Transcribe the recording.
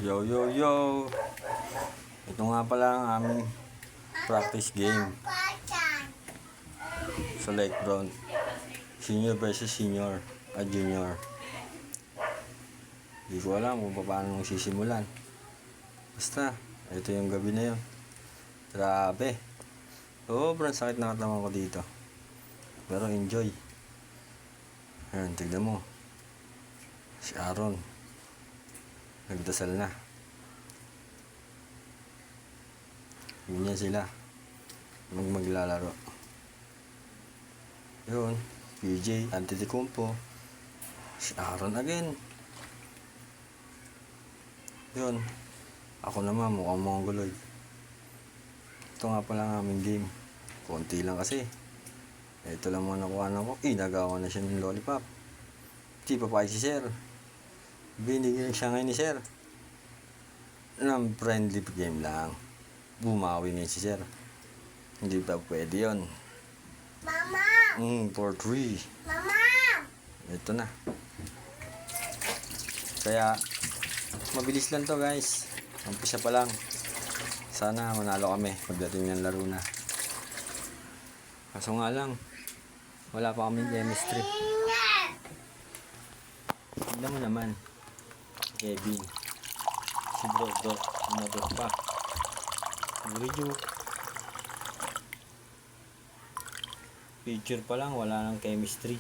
Yo yo yo. Ito nga pala ang aming practice game sa Lake Brown. Senior versus senior at junior. Hindi ko alam kung paano sisimulan. Basta, ito yung gabi na yun. Grabe. Sobrang sakit na katawan ko dito. Pero enjoy. Ayan, tignan mo. Si Aaron. Nagdasal na. Ganyan sila. Maglalaro. Yun. PJ, Antetokounmpo. Si Aaron again. Yun. Ako naman mukhang mongoloid. Ito nga pala ang aming game. Konti lang kasi. Ito lang mga nakuha na ko. Nagawa na siya ng lollipop. Di pa pa si Sir. Binigyan siya ngayon ni Sir. Ng friendly game lang. Bumawi ngayon si Sir. Hindi pa pwede yun. Mama! 4-3. Mama! Ito na. Kaya, mabilis lang to guys. Umpisa pa lang. Sana manalo kami pagdating ng laro na. Kaso nga lang, wala pa kaming chemistry. Tignan mo naman. Kevin. Si Brodo. Umabot pa. Video. Picture pa lang, wala nang chemistry.